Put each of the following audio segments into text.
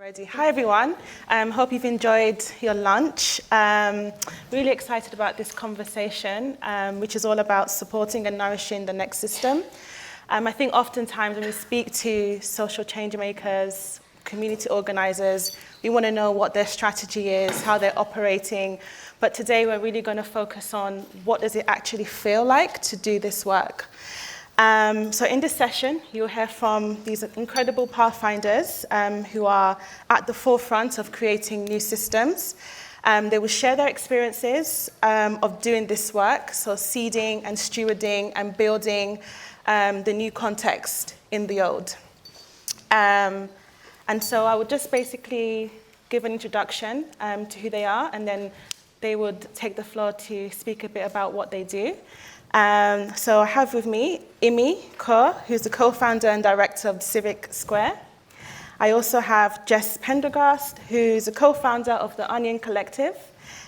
Already. Hi everyone, hope you've enjoyed your lunch. Really excited about this conversation, which is all about supporting and nourishing the next system. I think oftentimes when we speak to social change makers, community organizers, we want to know what their strategy is, how they're operating, but today we're really going to focus on what does it actually feel like to do this work. So in this session, you'll hear from these incredible pathfinders who are at the forefront of creating new systems. They will share their experiences of doing this work, so seeding and stewarding and building the new context in the old. And so I would just basically give an introduction to who they are, and then they would take the floor to speak a bit about what they do. So I have with me Imi Kaur, who's the co-founder and director of Civic Square. I also have Jess Pendergast, who's a co-founder of the Onion Collective.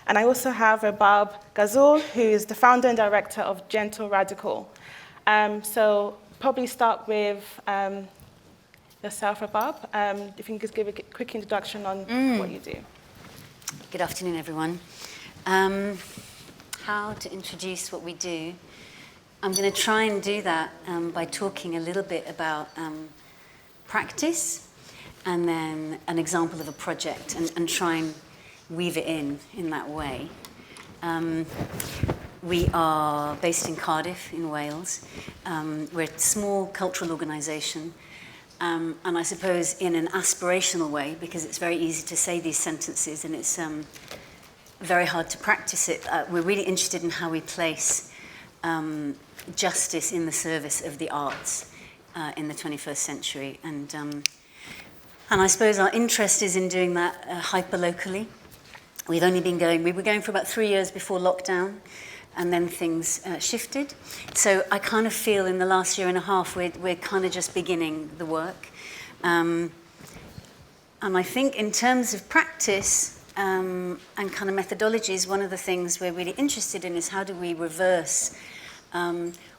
And I also have Rabab Ghazul, who is the founder and director of Gentle Radical. So probably start with yourself, Rabab. If you can just give a quick introduction on what you do. Good afternoon, everyone. How to introduce what we do. I'm going to try and do that by talking a little bit about practice and then an example of a project and try and weave it in that way. We are based in Cardiff in Wales. We're a small cultural organisation and I suppose in an aspirational way, because it's very easy to say these sentences and it's very hard to practice it. We're really interested in how we place justice in the service of the arts in the 21st century. And I suppose our interest is in doing that hyper-locally. We were going for about 3 years before lockdown, and then things shifted. So I kind of feel in the last year and a half, we're kind of just beginning the work. And I think in terms of practice, and kind of methodologies, one of the things we're really interested in is how do we reverse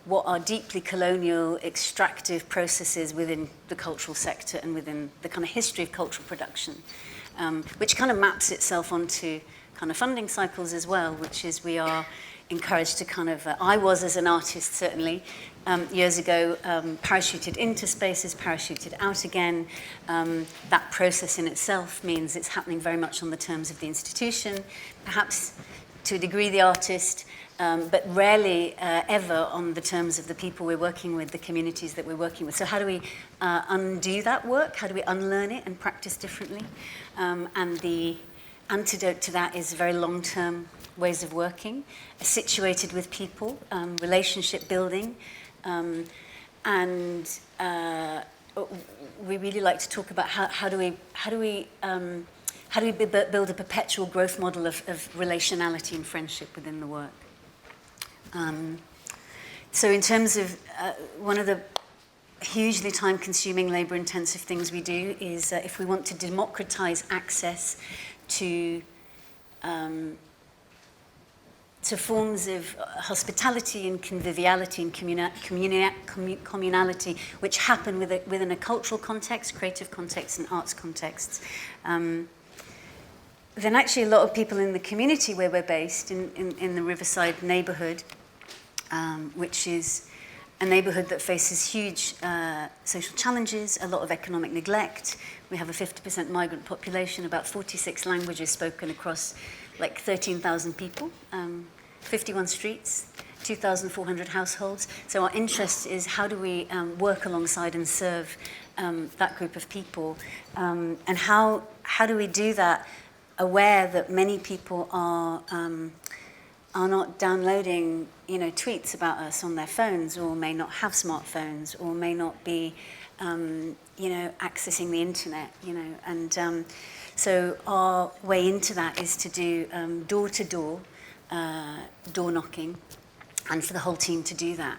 what are deeply colonial, extractive processes within the cultural sector and within the kind of history of cultural production, which kind of maps itself onto kind of funding cycles as well, which is we are encouraged to kind of, I was as an artist certainly, years ago, parachuted into spaces, parachuted out again. That process in itself means it's happening very much on the terms of the institution, perhaps to a degree the artist, but rarely ever on the terms of the people we're working with, the communities that we're working with. So how do we undo that work? How do we unlearn it and practice differently? And the antidote to that is very long-term ways of working, situated with people, relationship building, and we really like to talk about how do we build a perpetual growth model of relationality and friendship within the work. So in terms of one of the hugely time-consuming, labor-intensive things we do is if we want to democratize access to forms of hospitality and conviviality and communality which happen within a cultural context, creative context and arts contexts. Then actually a lot of people in the community where we're based, in the Riverside neighbourhood, which is a neighbourhood that faces huge social challenges, a lot of economic neglect. We have a 50% migrant population, about 46 languages spoken across like 13,000 people, 51 streets, 2,400 households. So our interest is how do we work alongside and serve that group of people, and how do we do that aware that many people are not downloading, tweets about us on their phones, or may not have smartphones, or may not be, accessing the internet, and so our way into that is to do door-to-door, door knocking, and for the whole team to do that.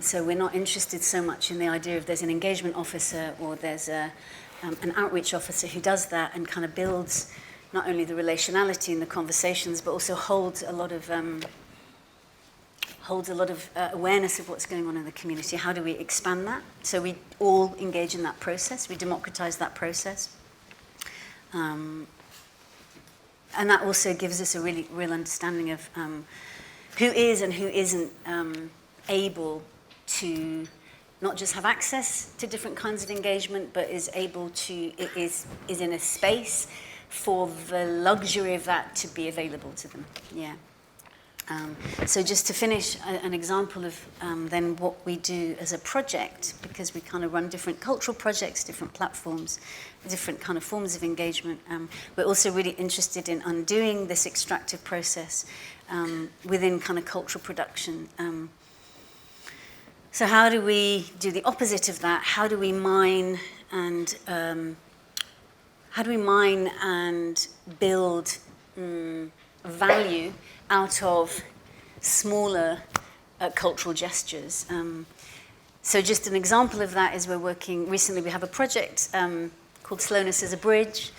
So we're not interested so much in the idea of there's an engagement officer or there's an outreach officer who does that and kind of builds not only the relationality and the conversations, but also holds a lot of awareness of what's going on in the community. How do we expand that? So we all engage in that process. We democratize that process. And that also gives us a really real understanding of who is and who isn't able to not just have access to different kinds of engagement, but is able to, is in a space for the luxury of that to be available to them. Yeah. So just to finish, an example of then what we do as a project, because we kind of run different cultural projects, different platforms, different kind of forms of engagement. We're also really interested in undoing this extractive process within kind of cultural production. So how do we do the opposite of that? How do we mine and build value out of smaller cultural gestures? So just an example of that is recently we have a project called Slowness as a Bridge.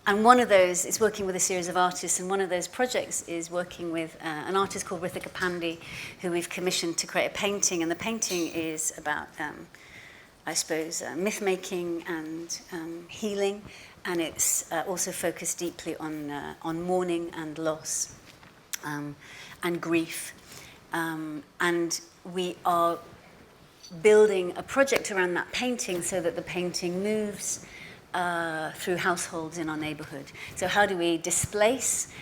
And one of those is working with a series of artists, and one of those projects is working with an artist called Rithika Pandey, who we've commissioned to create a painting, and the painting is about, I suppose, myth-making and healing, and it's also focused deeply on mourning and loss and grief. And we are building a project around that painting so that the painting moves through households in our neighborhood. So how do we displace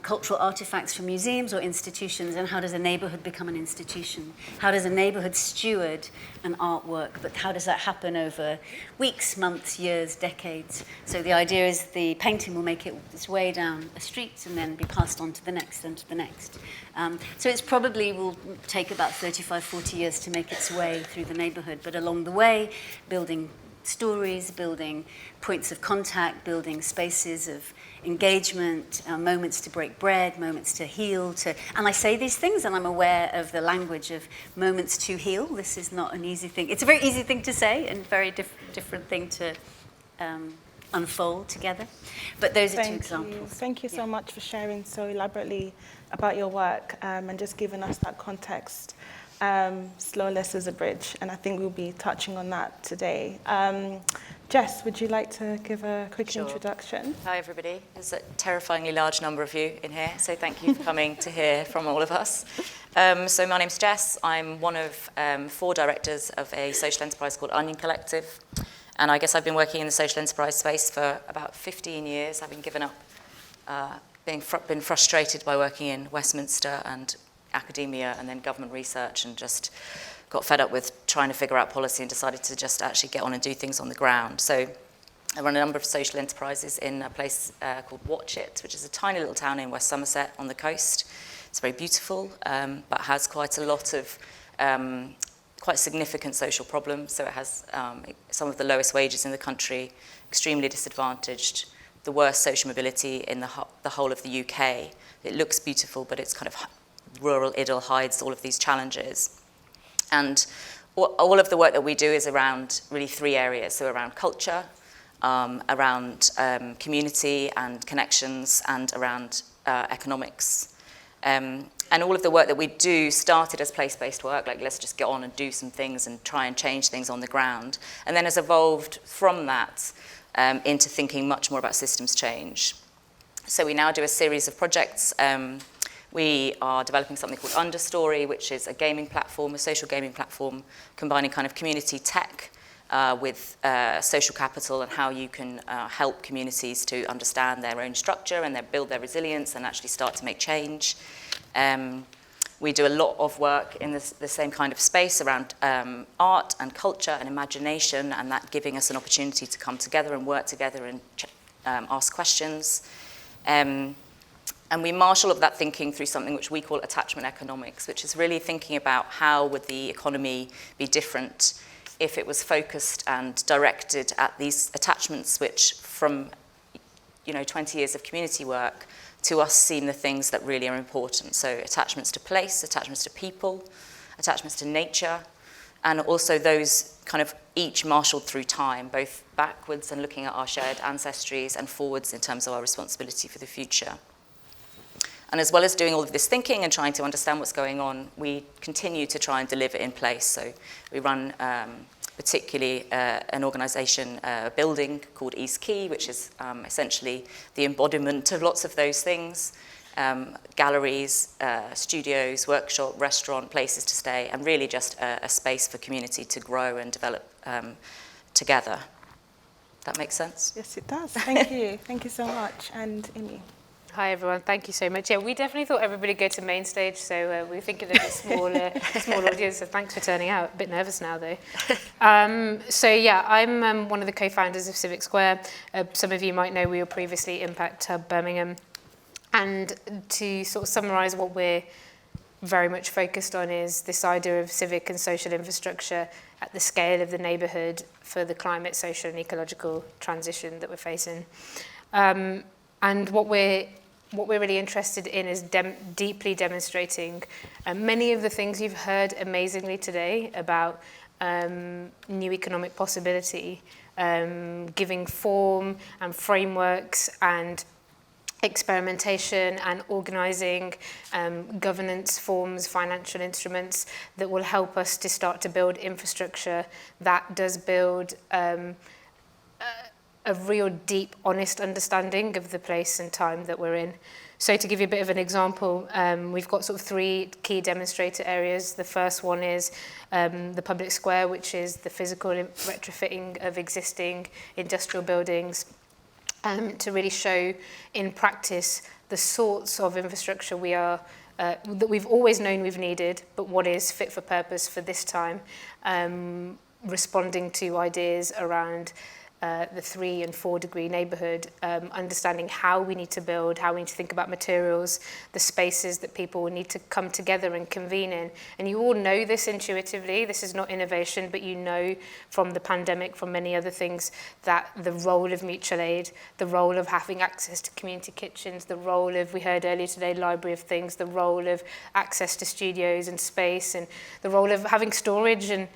cultural artifacts from museums or institutions, and how does a neighborhood become an institution? How does a neighborhood steward an artwork, but how does that happen over weeks, months, years, decades? So the idea is the painting will make its way down a street and then be passed on to the next and to the next. So it's probably will take about 35, 40 years to make its way through the neighborhood, but along the way, building stories, building points of contact, building spaces of engagement, moments to break bread, moments to heal. And I say these things and I'm aware of the language of moments to heal. This is not an easy thing. It's a very easy thing to say and very different thing to unfold together. But those are two examples. Thank you so much for sharing so elaborately about your work and just giving us that context. Slowness as a bridge, and I think we'll be touching on that today. Jess, would you like to give a quick introduction? Hi everybody, there's a terrifyingly large number of you in here, so thank you for coming to hear from all of us. So my name's Jess, I'm one of 4 directors of a social enterprise called Onion Collective, and I guess I've been working in the social enterprise space for about 15 years, having given up, been frustrated by working in Westminster and academia and then government research, and just got fed up with trying to figure out policy and decided to just actually get on and do things on the ground. So I run a number of social enterprises in a place called Watch It, which is a tiny little town in West Somerset on the coast. It's very beautiful, but has quite a lot of quite significant social problems. So it has some of the lowest wages in the country, extremely disadvantaged, the worst social mobility in the whole of the UK. It looks beautiful, but it's kind of rural idyll hides all of these challenges. And all of the work that we do is around really 3 areas. So around culture, around community and connections, and around economics. And all of the work that we do started as place-based work, like let's just get on and do some things and try and change things on the ground, and then has evolved from that into thinking much more about systems change. So we now do a series of projects. We are developing something called Understory, which is a gaming platform, a social gaming platform, combining kind of community tech with social capital, and how you can help communities to understand their own structure and build their resilience and actually start to make change. We do a lot of work in the same kind of space around art and culture and imagination, and that giving us an opportunity to come together and work together and ask questions. And we marshal of that thinking through something which we call attachment economics, which is really thinking about how would the economy be different if it was focused and directed at these attachments which from 20 years of community work to us seem the things that really are important. So attachments to place, attachments to people, attachments to nature, and also those kind of each marshaled through time, both backwards and looking at our shared ancestries, and forwards in terms of our responsibility for the future. And as well as doing all of this thinking and trying to understand what's going on, we continue to try and deliver in place. So we run particularly an organisation, a building called East Quay, which is essentially the embodiment of lots of those things. Galleries, studios, workshop, restaurant, places to stay, and really just a space for community to grow and develop together. That makes sense? Yes, it does. Thank you. Thank you so much. And Imi. Hi everyone, thank you so much. Yeah, we definitely thought everybody would go to main stage, so we were thinking of a small audience, so thanks for turning out. A bit nervous now though. So yeah, I'm one of the co-founders of Civic Square. Some of you might know we were previously Impact Hub Birmingham. And to sort of summarise what we're very much focused on is this idea of civic and social infrastructure at the scale of the neighbourhood for the climate, social and ecological transition that we're facing. And what we're really interested in is deeply demonstrating many of the things you've heard amazingly today about new economic possibility, giving form and frameworks and experimentation and organising, governance forms, financial instruments that will help us to start to build infrastructure that does build a real deep, honest understanding of the place and time that we're in. So to give you a bit of an example, we've got sort of 3 key demonstrator areas. The first one is the public square, which is the physical retrofitting of existing industrial buildings, to really show in practice the sorts of infrastructure that we've always known we've needed, but what is fit for purpose for this time, responding to ideas around the 3 and 4 degree neighbourhood, understanding how we need to build, how we need to think about materials, the spaces that people will need to come together and convene in. And you all know this intuitively. This is not innovation, but you know from the pandemic, from many other things, that the role of mutual aid, the role of having access to community kitchens, the role of, we heard earlier today, Library of Things, the role of access to studios and space, and the role of having storage and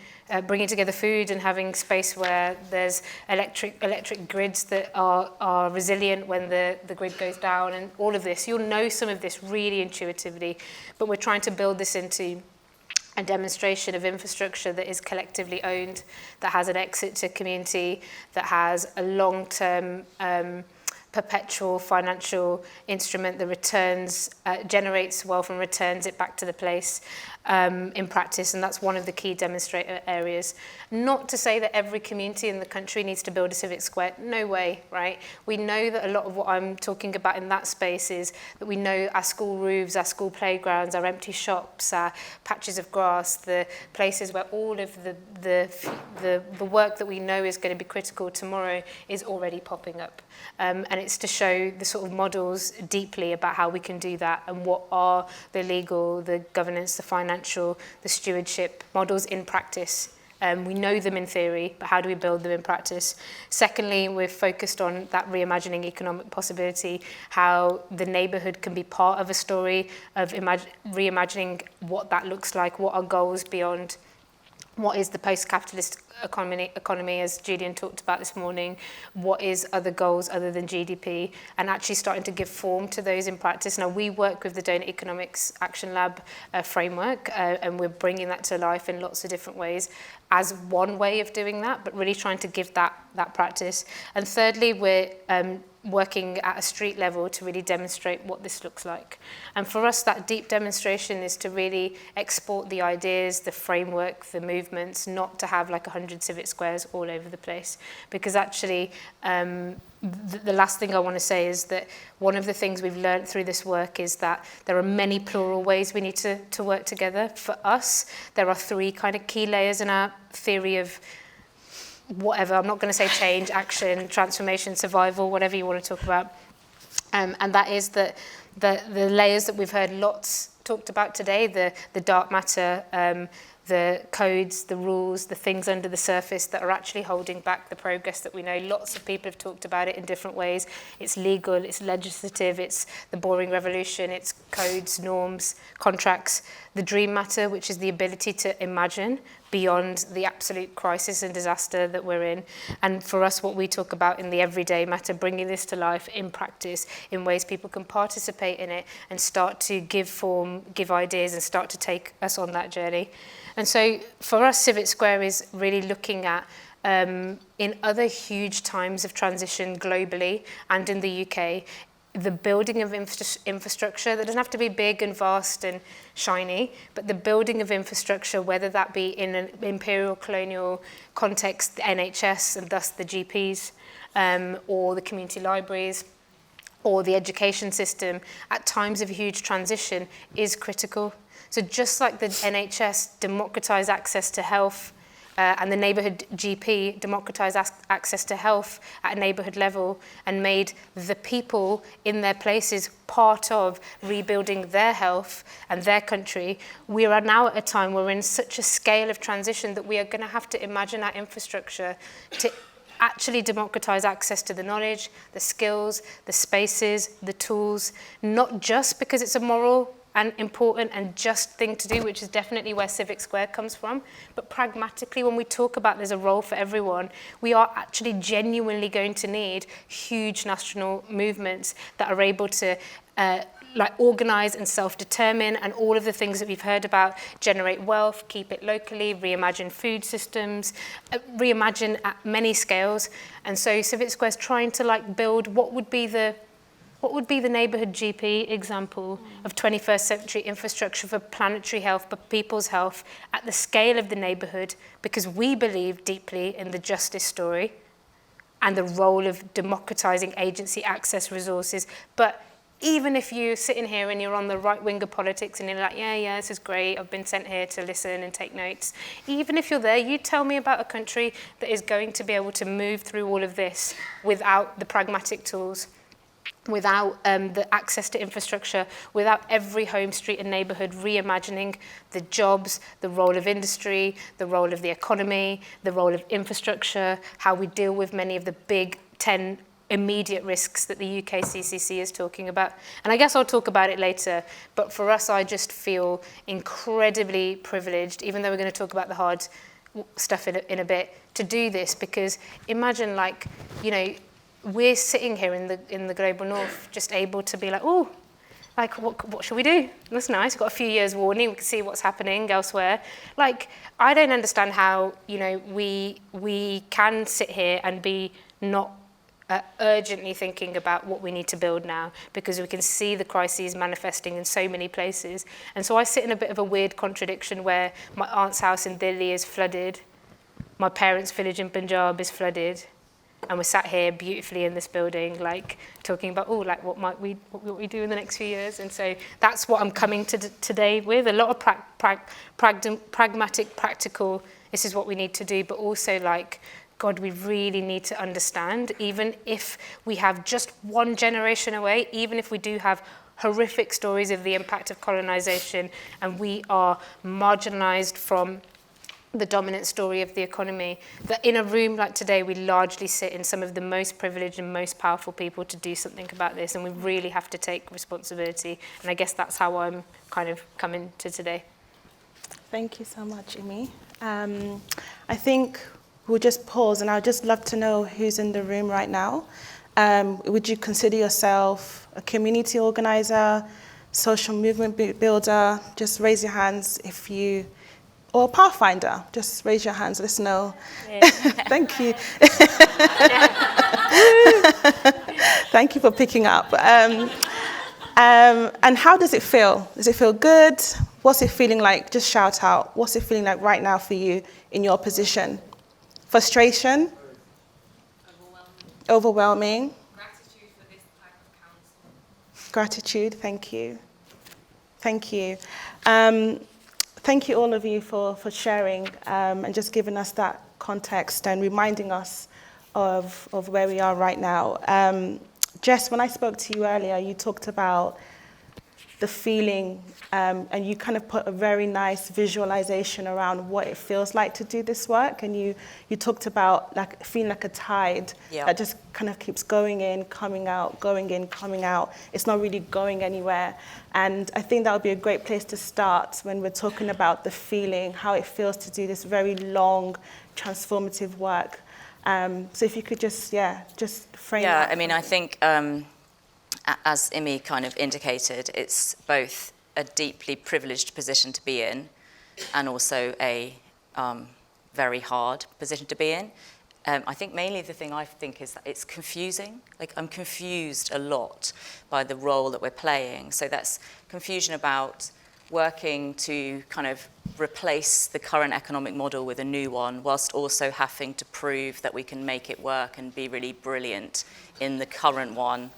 bringing together food and having space where there's electric grids that are resilient when the grid goes down, and all of this. You'll know some of this really intuitively, but we're trying to build this into a demonstration of infrastructure that is collectively owned, that has an exit to community, that has a long-term perpetual financial instrument that returns, generates wealth and returns it back to the place in practice, and that's one of the key demonstrator areas. Not to say that every community in the country needs to build a civic square, no way, right? We know that a lot of what I'm talking about in that space is that we know our school roofs, our school playgrounds, our empty shops, our patches of grass, the places where all of the work that we know is going to be critical tomorrow is already popping up. And it's to show the sort of models deeply about how we can do that and what are the legal, the governance, the financial, the stewardship models in practice. We know them in theory, but how do we build them in practice? Secondly, we're focused on that reimagining economic possibility, how the neighbourhood can be part of a story of reimagining what that looks like, what are goals beyond what is the post-capitalist economy, as Julian talked about this morning, what is other goals other than GDP, and actually starting to give form to those in practice. Now, we work with the Donor Economics Action Lab framework, and we're bringing that to life in lots of different ways as one way of doing that, but really trying to give that practice. And thirdly, we're working at a street level to really demonstrate what this looks like. And for us, that deep demonstration is to really export the ideas, the framework, the movements, not to have like 100 civic squares all over the place. Because actually, the last thing I want to say is that one of the things we've learned through this work is that there are many plural ways we need to work together. For us, there are 3 kind of key layers in our theory of whatever, I'm not going to say change, action, transformation, survival, whatever you want to talk about. And that is that the layers that we've heard lots talked about today, the dark matter, the codes, the rules, the things under the surface that are actually holding back the progress that we know. Lots of people have talked about it in different ways. It's legal, it's legislative, it's the boring revolution, it's codes, norms, contracts. The dream matter, which is the ability to imagine, beyond the absolute crisis and disaster that we're in. And for us, what we talk about in the everyday matter, bringing this to life in practice in ways people can participate in it and start to give form, give ideas, and start to take us on that journey. And so for us, Civic Square is really looking at in other huge times of transition globally and in the UK, the building of infrastructure that doesn't have to be big and vast and shiny, but the building of infrastructure, whether that be in an imperial colonial context, the NHS and thus the GPs, or the community libraries, or the education system, at times of huge transition is critical. So just like the NHS democratised access to health, and the neighbourhood GP democratised access to health at a neighbourhood level and made the people in their places part of rebuilding their health and their country, we are now at a time where we're in such a scale of transition that we are going to have to imagine our infrastructure to actually democratise access to the knowledge, the skills, the spaces, the tools, not just because it's a moral and important and just thing to do, which is definitely where Civic Square comes from. But pragmatically, when we talk about there's a role for everyone, we are actually genuinely going to need huge national movements that are able to organise and self-determine, and all of the things that we've heard about, generate wealth, keep it locally, reimagine food systems, reimagine at many scales. And so Civic Square is trying to build what would be the neighbourhood GP example of 21st century infrastructure for planetary health, but people's health at the scale of the neighbourhood, because we believe deeply in the justice story and the role of democratising agency, access, resources. But even if you're sitting here and you're on the right wing of politics and you're like, yeah, this is great, I've been sent here to listen and take notes. Even if you're there, you tell me about a country that is going to be able to move through all of this without the pragmatic tools, without the access to infrastructure, without every home, street and neighbourhood reimagining the jobs, the role of industry, the role of the economy, the role of infrastructure, how we deal with many of the big 10 immediate risks that the UK CCC is talking about. And I guess I'll talk about it later, but for us, I just feel incredibly privileged, even though we're going to talk about the hard stuff in a bit, to do this, because imagine we're sitting here in the global north, just able to be what should we do? That's nice. We've got a few years warning. We can see what's happening elsewhere. I don't understand how we can sit here and be not urgently thinking about what we need to build now, because we can see the crises manifesting in so many places. And so I sit in a bit of a weird contradiction where my aunt's house in Delhi is flooded, my parents' village in Punjab is flooded, and we're sat here beautifully in this building, talking about, what we do in the next few years. And so that's what I'm coming to today with, a lot of pragmatic, practical, this is what we need to do, but also God, we really need to understand, even if we have just one generation away, even if we do have horrific stories of the impact of colonization and we are marginalized from the dominant story of the economy, that in a room like today, we largely sit in some of the most privileged and most powerful people to do something about this, and we really have to take responsibility. And I guess that's how I'm kind of coming to today. Thank you so much, Imi. I think we'll just pause, and I'd just love to know who's in the room right now. Would you consider yourself a community organizer, social movement builder? Just raise your hands if you, or a pathfinder. Just raise your hands, let us know. Yeah. Thank you. Thank you for picking up. And how does it feel? Does it feel good? What's it feeling like? Just shout out. What's it feeling like right now for you in your position? Frustration? Overwhelming? Gratitude for this type of council. Gratitude, thank you. Thank you. Thank you all of you for sharing and just giving us that context and reminding us of where we are right now. Jess, when I spoke to you earlier, you talked about the feeling, and you kind of put a very nice visualization around what it feels like to do this work. And you talked about like feeling like a tide that just kind of keeps going in, coming out, going in, coming out. It's not really going anywhere. And I think that would be a great place to start when we're talking about the feeling, how it feels to do this very long, transformative work. So if you could just frame that. Yeah, I mean, I think, as Imi kind of indicated, it's both a deeply privileged position to be in and also a very hard position to be in. I think mainly the thing I think is that it's confusing. Like, I'm confused a lot by the role that we're playing. So that's confusion about working to kind of replace the current economic model with a new one, whilst also having to prove that we can make it work and be really brilliant in the current one.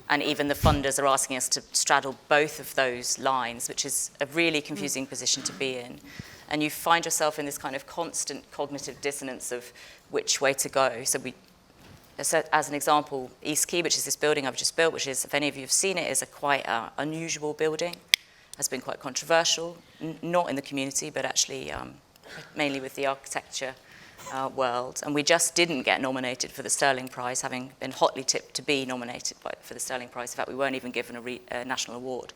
And even the funders are asking us to straddle both of those lines, which is a really confusing position to be in. And you find yourself in this kind of constant cognitive dissonance of which way to go. So as an example, East Quay, which is this building I've just built, which is, if any of you have seen it, is a quite unusual building. Has been quite controversial, not in the community, but actually mainly with the architecture world. And we just didn't get nominated for the Sterling Prize, having been hotly tipped to be nominated for the Sterling Prize. In fact, we weren't even given a national award.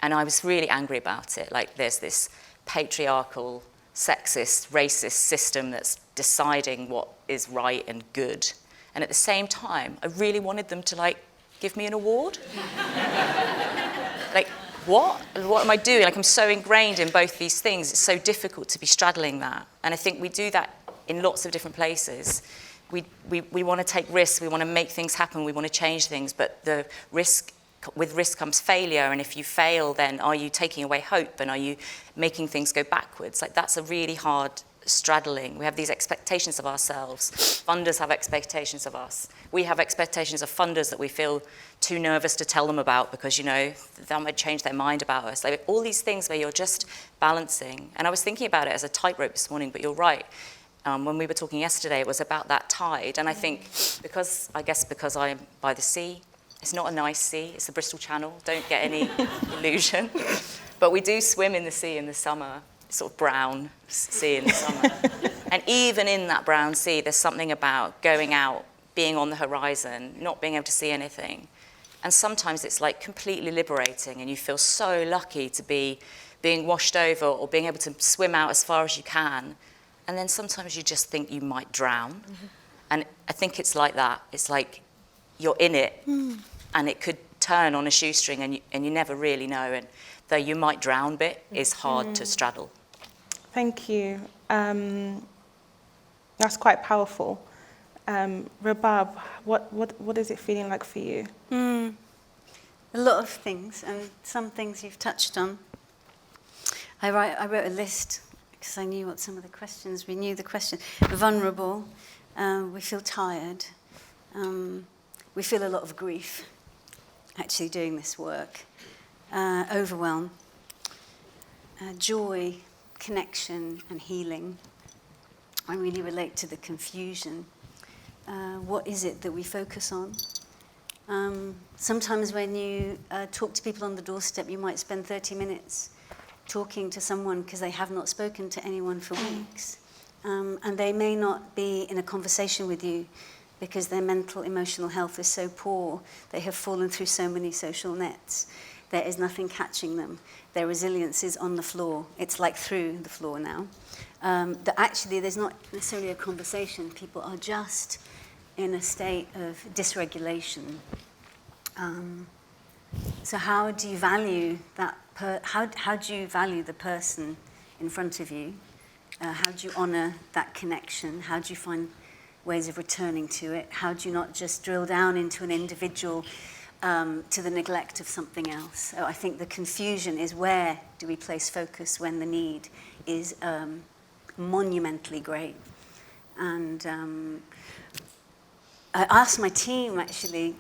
And I was really angry about it. Like, there's this patriarchal, sexist, racist system that's deciding what is right and good. And at the same time, I really wanted them to, like, give me an award. Like, what am I doing? Like, I'm so ingrained in both these things. It's so difficult to be straddling that. And I think we do that in lots of different places. We want to take risks. We want to make things happen. We want to change things. But with risk comes failure. And if you fail, then are you taking away hope? And are you making things go backwards? Like, that's a really hard straddling. We have these expectations of ourselves. Funders have expectations of us. We have expectations of funders that we feel too nervous to tell them about because, you know, that might change their mind about us. Like, all these things where you're just balancing. And I was thinking about it as a tightrope this morning, but you're right. When we were talking yesterday, it was about that tide. And I think because I'm by the sea, it's not a nice sea, it's the Bristol Channel, don't get any illusion. But we do swim in the sea in the summer, sort of brown sea in the summer. And even in that brown sea, there's something about going out, being on the horizon, not being able to see anything. And sometimes it's like completely liberating and you feel so lucky to be being washed over or being able to swim out as far as you can. And then sometimes you just think you might drown. Mm-hmm. And I think it's like that. It's like you're in it and it could turn on a shoestring and you never really know. And the you might drown bit is hard to straddle. Thank you. That's quite powerful. Rabab, what is it feeling like for you? A lot of things, and some things you've touched on. I wrote a list because I knew what some of the questions, we knew the question. Vulnerable, we feel tired, we feel a lot of grief actually doing this work, overwhelm, joy, connection and healing. I really relate to the confusion. What is it that we focus on? Sometimes when you talk to people on the doorstep, you might spend 30 minutes talking to someone because they have not spoken to anyone for weeks. And they may not be in a conversation with you because their mental, emotional health is so poor. They have fallen through so many social nets. There is nothing catching them. Their resilience is on the floor. It's like through the floor now. That actually there's not necessarily a conversation. People are just in a state of dysregulation. So how do you value that? How do you value the person in front of you? How do you honour that connection? How do you find ways of returning to it? How do you not just drill down into an individual to the neglect of something else? So I think the confusion is where do we place focus when the need is monumentally great. And I asked my team actually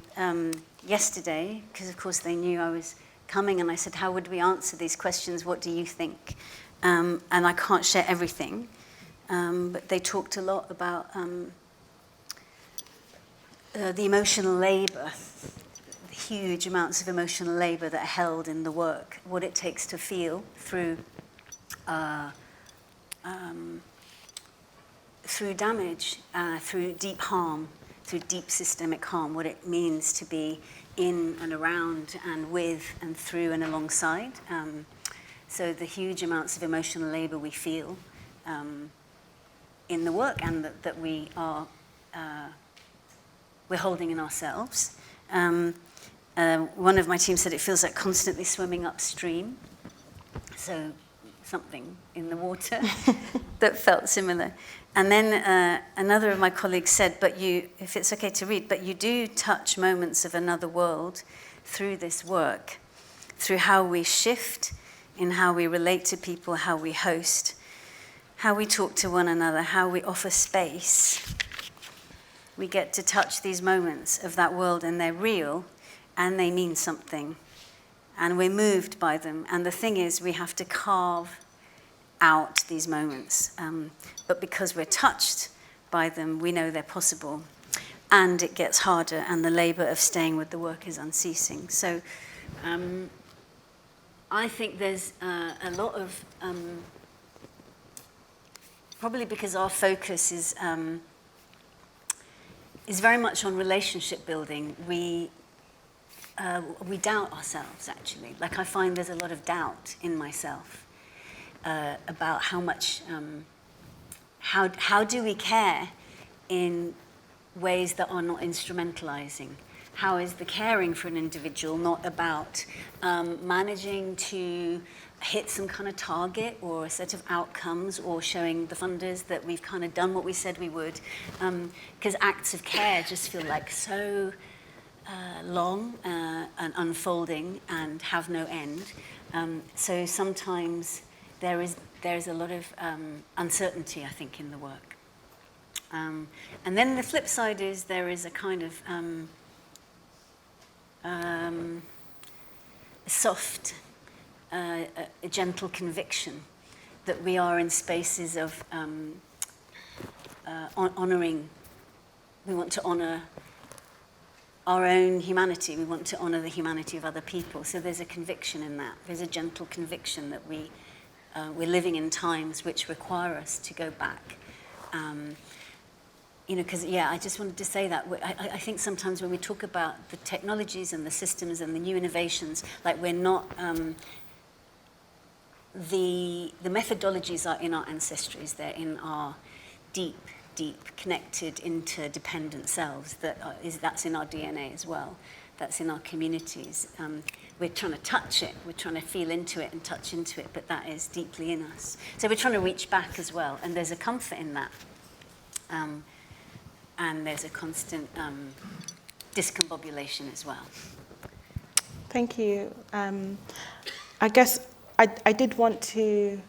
yesterday, because of course they knew I was coming, and I said, how would we answer these questions? What do you think? And I can't share everything, but they talked a lot about the emotional labour, the huge amounts of emotional labour that are held in the work, what it takes to feel through damage, through deep harm, through deep systemic harm, what it means to be in and around and with and through and alongside. So the huge amounts of emotional labour we feel in the work and that we are we're holding in ourselves. One of my team said it feels like constantly swimming upstream. So something in the water that felt similar. And then another of my colleagues said, but you, if it's okay to read, but you do touch moments of another world through this work, through how we shift in how we relate to people, how we host, how we talk to one another, how we offer space. We get to touch these moments of that world, and they're real, and they mean something. And we're moved by them. And the thing is, we have to carve out these moments. But because we're touched by them, we know they're possible. And it gets harder, and the labour of staying with the work is unceasing. So I think there's a lot of, probably because our focus is very much on relationship building, we doubt ourselves, actually. Like, I find there's a lot of doubt in myself about how much, how do we care in ways that are not instrumentalizing? How is the caring for an individual not about managing to hit some kind of target or a set of outcomes, or showing the funders that we've kind of done what we said we would? Because acts of care just feel like so long and unfolding and have no end. So sometimes there is a lot of uncertainty, I think, in the work. And then the flip side is there is a kind of soft, a gentle conviction that we are in spaces of honouring. We want to honour our own humanity. We want to honour the humanity of other people. So there's a conviction in that. There's a gentle conviction that we're living in times which require us to go back. Because, I just wanted to say that. I think sometimes when we talk about the technologies and the systems and the new innovations, like, we're not, the methodologies are in our ancestries. They're in our deep connected, interdependent selves. That's in our DNA as well. That's in our communities. We're trying to touch it. We're trying to feel into it and touch into it, but that is deeply in us. So we're trying to reach back as well, and there's a comfort in that. And there's a constant discombobulation as well. Thank you. I guess I did want to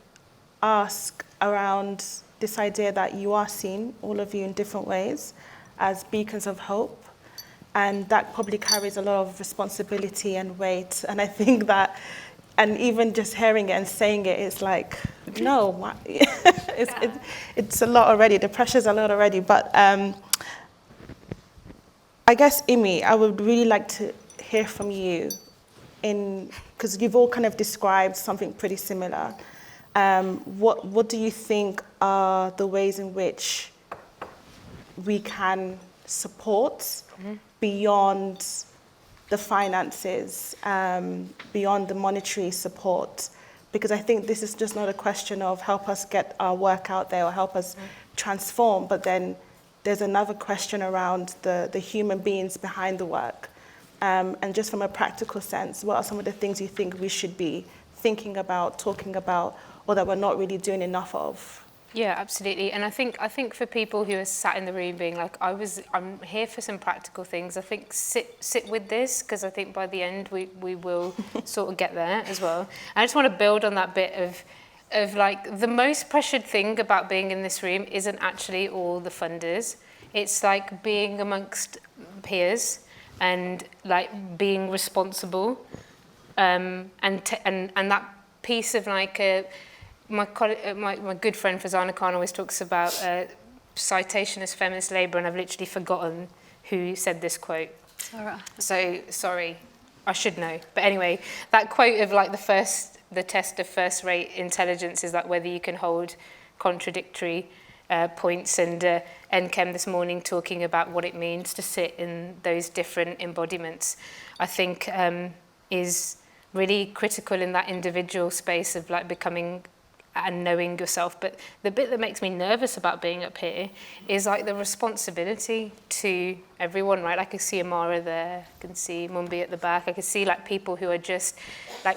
ask around this idea that you are seen, all of you, in different ways, as beacons of hope. And that probably carries a lot of responsibility and weight. And I think that, and even just hearing it and saying it, it's like, no, it's a lot already. The pressure's a lot already. But I guess, Imi, I would really like to hear from you, because you've all kind of described something pretty similar. What do you think are the ways in which we can support beyond the finances, beyond the monetary support? Because I think this is just not a question of help us get our work out there or help us transform, but then there's another question around the human beings behind the work. And just from a practical sense, what are some of the things you think we should be thinking about, talking about, or that we're not really doing enough of? Yeah, absolutely. And I think for people who are sat in the room being like, I'm here for some practical things, I think sit with this, because I think by the end we will sort of get there as well. I just want to build on that bit of like, the most pressured thing about being in this room isn't actually all the funders. It's like being amongst peers and like being responsible, and that piece of like my good friend Fazana Khan always talks about citation as feminist labour, and I've literally forgotten who said this quote. So sorry. I should know. But anyway, that quote of like the test of first-rate intelligence is like whether you can hold contradictory points, and NChem this morning talking about what it means to sit in those different embodiments, I think is really critical in that individual space of like becoming and knowing yourself. But the bit that makes me nervous about being up here is like the responsibility to everyone, right? I can see Amara there, I can see Mumbi at the back, I can see like people who are just, like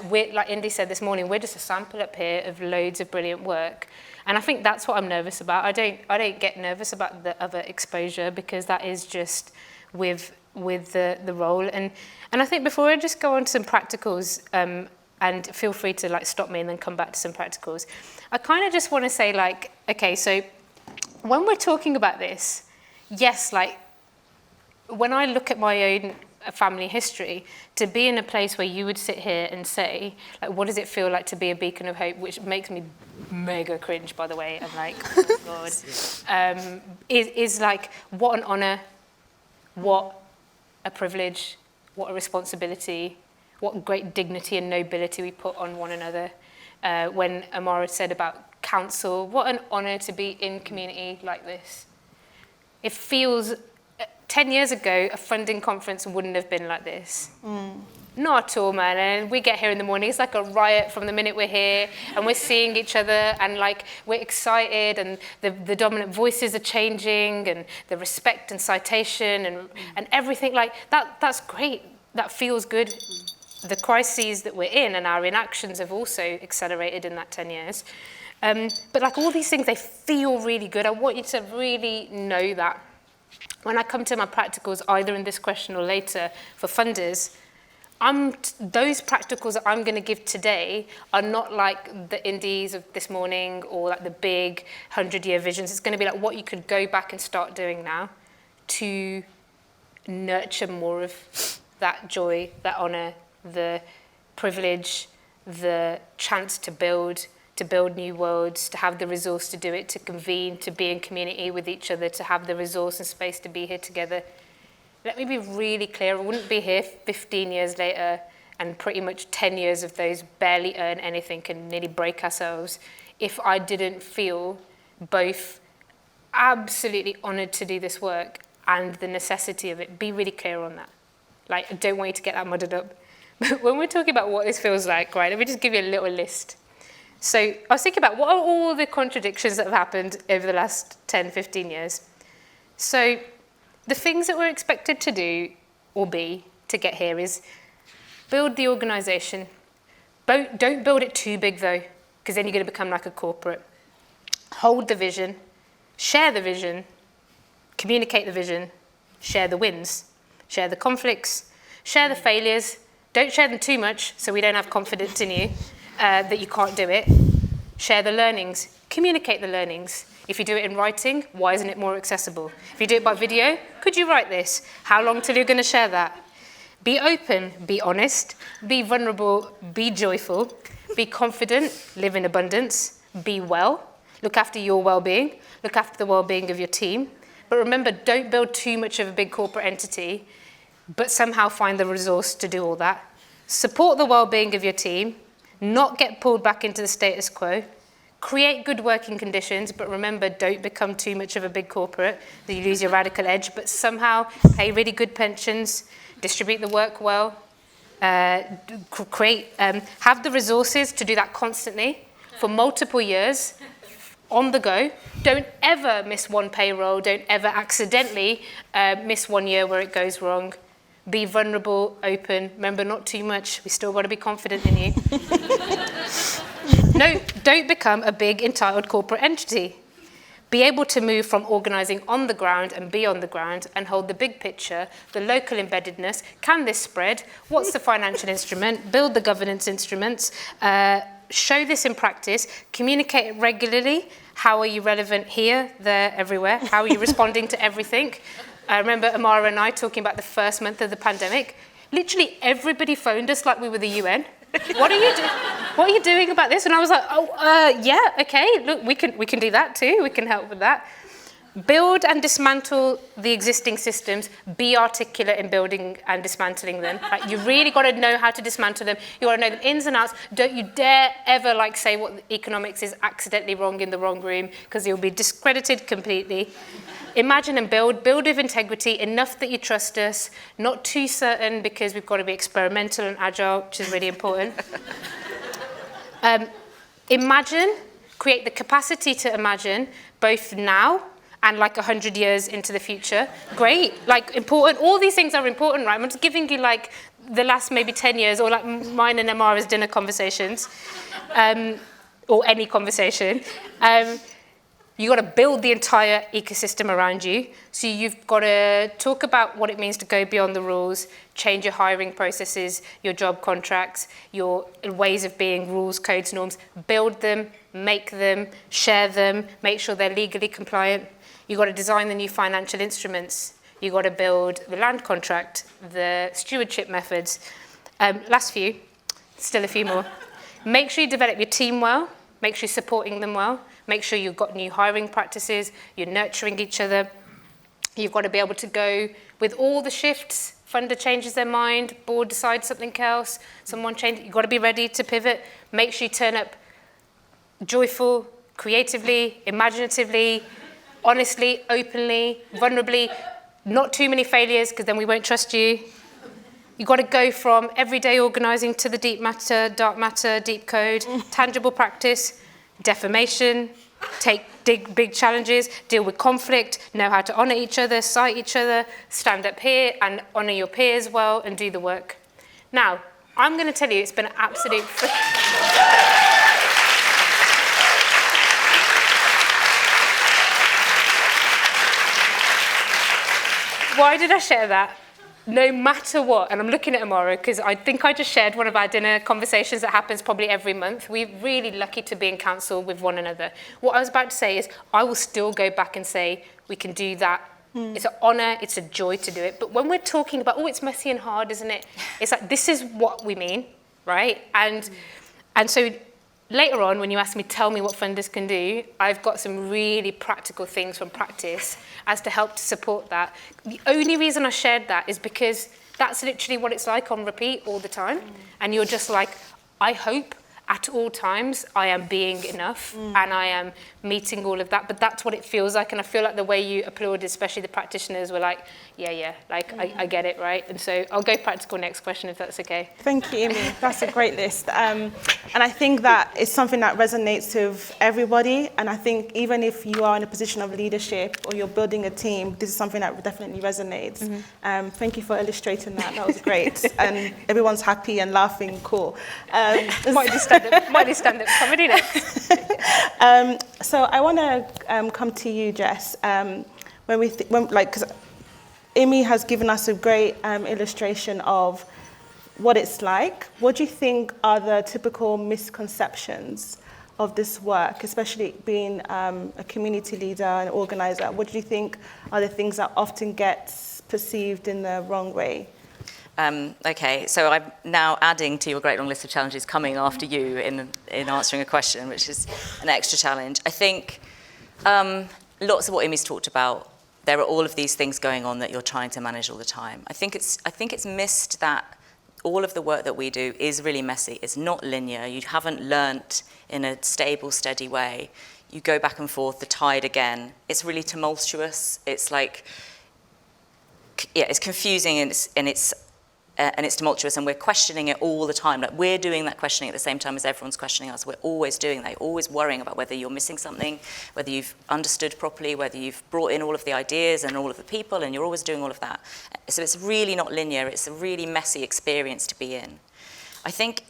Indy said this morning, we're just a sample up here of loads of brilliant work. And I think that's what I'm nervous about. I don't get nervous about the other exposure, because that is just with the role. And I think before I just go on to some practicals, and feel free to like stop me and then come back to some practicals, I kind of just want to say like, okay, so when we're talking about this, yes, like when I look at my own family history, to be in a place where you would sit here and say, like, what does it feel like to be a beacon of hope, which makes me mega cringe, by the way. I'm like, oh my God. Is like, what an honor, what a privilege, what a responsibility, what great dignity and nobility we put on one another. When Amara said about council, what an honor to be in community like this. It feels, 10 years ago, a funding conference wouldn't have been like this. Not at all, man. And we get here in the morning, it's like a riot from the minute we're here, and we're seeing each other, and like we're excited, and the dominant voices are changing, and the respect and citation and everything like that's great. That feels good. The crises that we're in and our inactions have also accelerated in that 10 years. But like all these things, they feel really good. I want you to really know that. When I come to my practicals, either in this question or later for funders, those practicals that I'm going to give today are not like the indies of this morning or like the big 100-year visions. It's going to be like what you could go back and start doing now to nurture more of that joy, that honor, the privilege, the chance to build new worlds, to have the resource to do it, to convene, to be in community with each other, to have the resource and space to be here together. Let me be really clear, I wouldn't be here 15 years later and pretty much 10 years of those barely earn anything and nearly break ourselves if I didn't feel both absolutely honored to do this work and the necessity of it. Be really clear on that. Like, I don't want you to get that muddled up. But when we're talking about what this feels like, right, let me just give you a little list. So I was thinking about what are all the contradictions that have happened over the last 10, 15 years. So the things that we're expected to do or be to get here is build the organization. Don't build it too big though, because then you're going to become like a corporate. Hold the vision, share the vision, communicate the vision, share the wins, share the conflicts, share the failures. Don't share them too much so we don't have confidence in you that you can't do it. Share the learnings, communicate the learnings. If you do it in writing, why isn't it more accessible? If you do it by video, could you write this? How long till you're going to share that? Be open, be honest, be vulnerable, be joyful, be confident, live in abundance, be well, look after your well-being, look after the well-being of your team. But remember, don't build too much of a big corporate entity, but somehow find the resource to do all that. Support the well-being of your team, not get pulled back into the status quo. Create good working conditions, but remember, don't become too much of a big corporate that you lose your radical edge, but somehow pay really good pensions, distribute the work well, have the resources to do that constantly for multiple years on the go. Don't ever miss one payroll. Don't ever accidentally miss 1 year where it goes wrong. Be vulnerable, open. Remember, not too much. We still got to be confident in you. No, don't become a big entitled corporate entity. Be able to move from organising on the ground and be on the ground and hold the big picture, the local embeddedness. Can this spread? What's the financial instrument? Build the governance instruments. Show this in practice. Communicate it regularly. How are you relevant here, there, everywhere? How are you responding to everything? I remember Amara and I talking about the first month of the pandemic. Literally everybody phoned us like we were the UN. What are you doing about this? And I was like, yeah, okay, look, we can do that too. We can help with that. Build and dismantle the existing systems. Be articulate in building and dismantling them. Like, you really got to know how to dismantle them. You got to know them ins and outs. Don't you dare ever like say what economics is accidentally wrong in the wrong room, because you'll be discredited completely. Imagine and build. Build with integrity, enough that you trust us. Not too certain, because we've got to be experimental and agile, which is really important. Imagine, create the capacity to imagine, both now and like 100 years into the future. Great, like important. All these things are important, right? I'm just giving you like the last maybe 10 years, or like mine and Amara's dinner conversations, or any conversation. You got to build the entire ecosystem around you. So you've got to talk about what it means to go beyond the rules, change your hiring processes, your job contracts, your ways of being, rules, codes, norms. Build them, make them, share them, make sure they're legally compliant. You've got to design the new financial instruments. You've got to build the land contract, the stewardship methods. Last few, still a few more. Make sure you develop your team well. Make sure you're supporting them well. Make sure you've got new hiring practices. You're nurturing each other. You've got to be able to go with all the shifts. Funder changes their mind. Board decides something else. Someone changes. You've got to be ready to pivot. Make sure you turn up joyful, creatively, imaginatively, honestly, openly, vulnerably. Not too many failures, because then we won't trust you. You've got to go from everyday organising to the deep matter, dark matter, deep code, tangible practice, defamation, take big challenges, deal with conflict, know how to honour each other, cite each other, stand up here and honour your peers well, and do the work. Now, I'm going to tell you, it's been an absolute... Why did I share that? No matter what, and I'm looking at Amara because I think I just shared one of our dinner conversations that happens probably every month. We're really lucky to be in council with one another. What I was about to say is I will still go back and say we can do that. It's an honour, it's a joy to do it. But when we're talking about, oh, it's messy and hard, isn't it? It's like, this is what we mean, right? And so later on, when you ask me, tell me what funders can do, I've got some really practical things from practice as to help to support that. The only reason I shared that is because that's literally what it's like on repeat all the time. And you're just like, I hope at all times I am being enough and I am meeting all of that. But that's what it feels like. And I feel like the way you applauded, especially the practitioners, were like, yeah, like I get it, right? And so I'll go practical next question if that's okay. Thank you, Amy. That's a great list. And I think that it's something that resonates with everybody. And I think even if you are in a position of leadership or you're building a team, this is something that definitely resonates. Thank you for illustrating that. That was great. And everyone's happy and laughing. Cool. Might be stand-up comedy next. So I want to come to you, Jess. Because Amy has given us a great illustration of what it's like. What do you think are the typical misconceptions of this work, especially being a community leader and organizer? What do you think are the things that often get perceived in the wrong way? Okay, so I'm now adding to your great long list of challenges coming after you in answering a question, which is an extra challenge. I think lots of what Imi's talked about, there are all of these things going on that you're trying to manage all the time. I think it's missed that all of the work that we do is really messy. It's not linear. You haven't learnt in a stable, steady way. You go back and forth, the tide again. It's really tumultuous. It's like, yeah, it's confusing and it's tumultuous, and we're questioning it all the time. Like, we're doing that questioning at the same time as everyone's questioning us. We're always doing that. You're always worrying about whether you're missing something, whether you've understood properly, whether you've brought in all of the ideas and all of the people, and you're always doing all of that. So it's really not linear. It's a really messy experience to be in. I think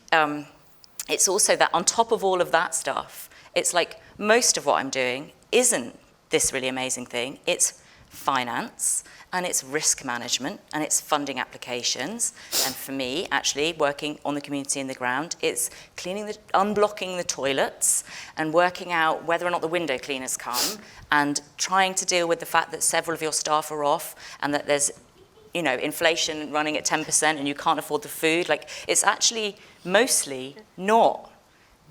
it's also that on top of all of that stuff, it's like most of what I'm doing isn't this really amazing thing. It's finance, and it's risk management, and it's funding applications. And for me, actually, working on the community in the ground, it's unblocking the toilets and working out whether or not the window cleaners come, and trying to deal with the fact that several of your staff are off, and that there's, inflation running at 10% and you can't afford the food. Like, it's actually mostly not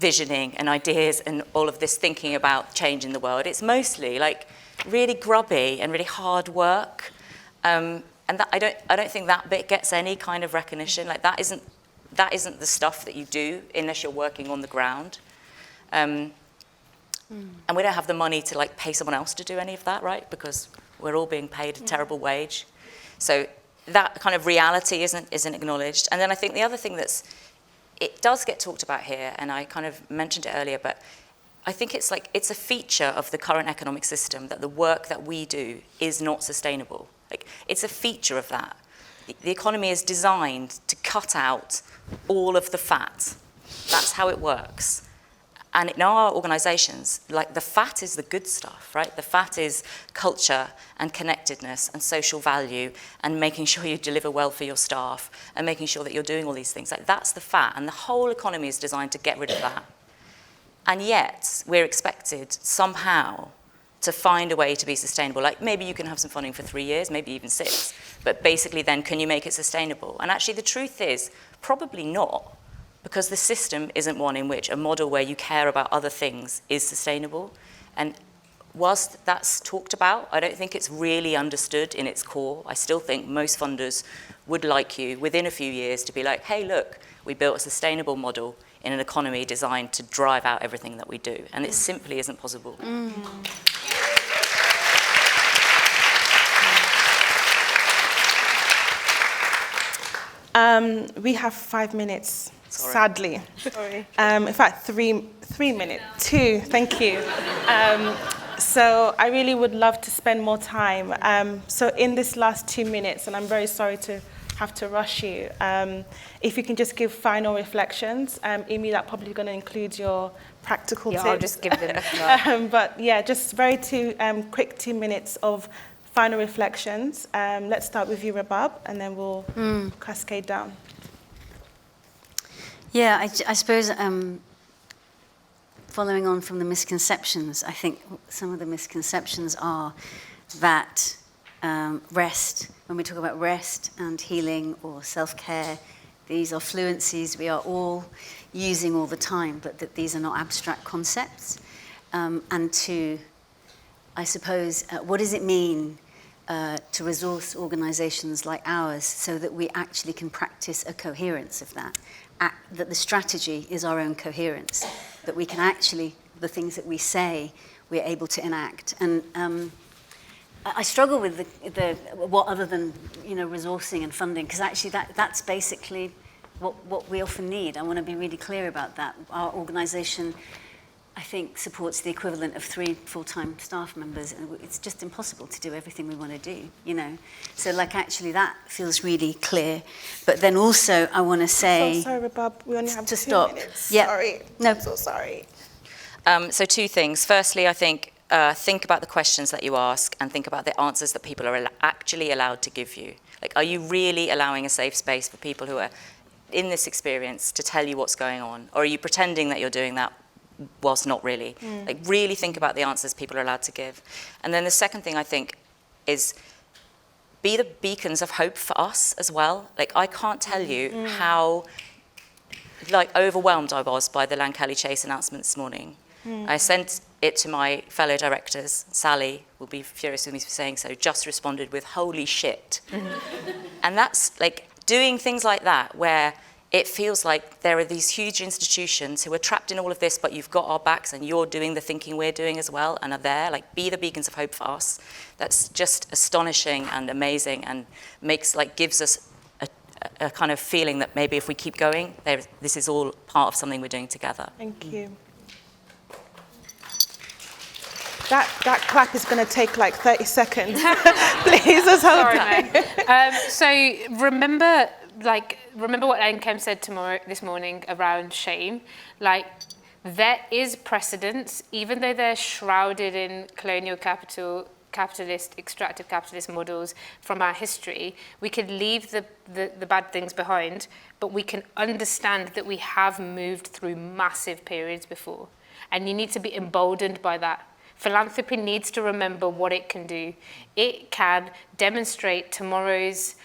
visioning and ideas and all of this thinking about change in the world. It's mostly like really grubby and really hard work. And that, I don't think that bit gets any kind of recognition. Like that isn't the stuff that you do unless you're working on the ground. And we don't have the money to like pay someone else to do any of that, right? Because we're all being paid a terrible wage. So that kind of reality isn't acknowledged. And then I think the other thing it does get talked about here, and I kind of mentioned it earlier, but I think it's a feature of the current economic system that the work that we do is not sustainable. Like, it's a feature of that. The economy is designed to cut out all of the fat. That's how it works. And in our organizations, like the fat is the good stuff, right? The fat is culture and connectedness and social value and making sure you deliver well for your staff and making sure that you're doing all these things. Like that's the fat, and the whole economy is designed to get rid of that. And yet we're expected somehow to find a way to be sustainable. Like maybe you can have some funding for 3 years, maybe even 6, but basically then can you make it sustainable? And actually the truth is probably not. Because the system isn't one in which a model where you care about other things is sustainable. And whilst that's talked about, I don't think it's really understood in its core. I still think most funders would like you within a few years to be like, hey, look, we built a sustainable model in an economy designed to drive out everything that we do. And it simply isn't possible. We have 5 minutes. Sorry. Sadly. Sorry. In fact, 3 minutes. 2, thank you. So I really would love to spend more time. So in this last 2 minutes, and I'm very sorry to have to rush you, if you can just give final reflections. Amy, that's probably going to include your practical tips. I'll just give them. But yeah, just very quick 2 minutes of final reflections. Let's start with you, Rabab, and then we'll cascade down. Yeah, I suppose following on from the misconceptions, I think some of the misconceptions are that rest, when we talk about rest and healing or self-care, these are fluencies we are all using all the time, but that these are not abstract concepts. And to, I suppose, what does it mean to resource organizations like ours so that we actually can practice a coherence of that? That the strategy is our own coherence, that we can actually, the things that we say, we're able to enact. And I struggle with the what other than resourcing and funding, because actually that's basically what we often need. I want to be really clear about that. Our organisation, I think, supports the equivalent of 3 full-time staff members, and it's just impossible to do everything we want to do, So, actually, that feels really clear. But then also, I want to say... So sorry, Rabab, we only have to 2 stop. minutes. Yeah. Sorry. No. I'm so sorry. So 2 things. Firstly, I think about the questions that you ask and think about the answers that people are actually allowed to give you. Like, are you really allowing a safe space for people who are in this experience to tell you what's going on? Or are you pretending that you're doing that whilst not really? Like, really think about the answers people are allowed to give. And then the second thing, I think, is be the beacons of hope for us as well. Like, I can't tell you how, overwhelmed I was by the Lankelly Chase announcement this morning. I sent it to my fellow directors. Sally will be furious with me for saying so, just responded with, holy shit. And that's, doing things like that, where it feels like there are these huge institutions who are trapped in all of this, but you've got our backs and you're doing the thinking we're doing as well and are there. Be the beacons of hope for us. That's just astonishing and amazing and gives us a kind of feeling that maybe if we keep going, this is all part of something we're doing together. Thank you. That clap is going to take 30 seconds. Please, let's hold that. So remember what Nkem said this morning around shame. There is precedence, even though they're shrouded in colonial capitalist, extractive capitalist models from our history. We could leave the bad things behind, but we can understand that we have moved through massive periods before. And you need to be emboldened by that. Philanthropy needs to remember what it can do. It can demonstrate tomorrow's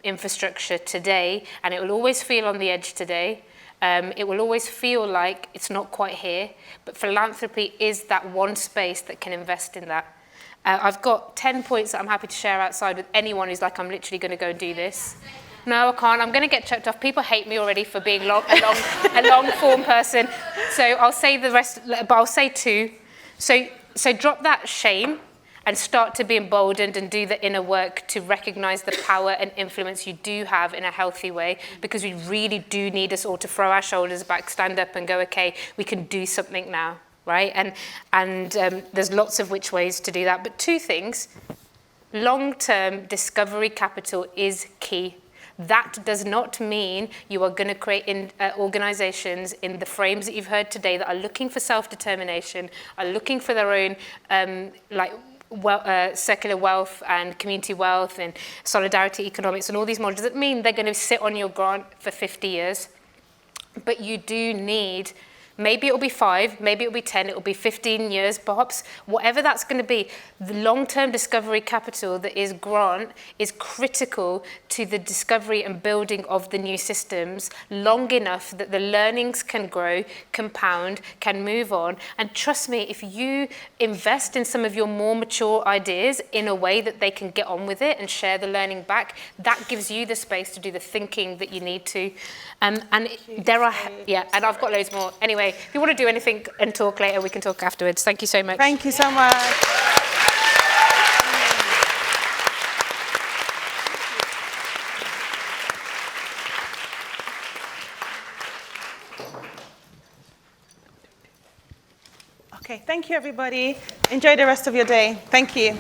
infrastructure today, and it will always feel on the edge today, It will always feel like it's not quite here, but philanthropy is that one space that can invest in that. I've got 10 points that I'm happy to share outside with anyone who's like, I'm literally going to go and do this. No, I can't. I'm going to get checked off. People hate me already for being a long form person. So I'll say the rest, but I'll say 2. So drop that shame and start to be emboldened and do the inner work to recognize the power and influence you do have in a healthy way, because we really do need us all to throw our shoulders back, stand up and go, okay, we can do something now, right? And there's lots of which ways to do that. But 2 things, long-term discovery capital is key. That does not mean you are going to create organizations in the frames that you've heard today that are looking for self-determination, are looking for their own circular wealth and community wealth and solidarity economics and all these models. Doesn't mean they're going to sit on your grant for 50 years. But you do need, maybe it'll be 5, maybe it'll be 10, it'll be 15 years, perhaps, whatever that's going to be. The long-term discovery capital that is grant is critical to the discovery and building of the new systems long enough that the learnings can grow, compound, can move on. And trust me, if you invest in some of your more mature ideas in a way that they can get on with it and share the learning back, that gives you the space to do the thinking that you need to. And there are, yeah, and I've got loads more. Anyway, if you want to do anything and talk later, we can talk afterwards. Thank you so much. Thank you so much. Okay, thank you, everybody. Enjoy the rest of your day. Thank you.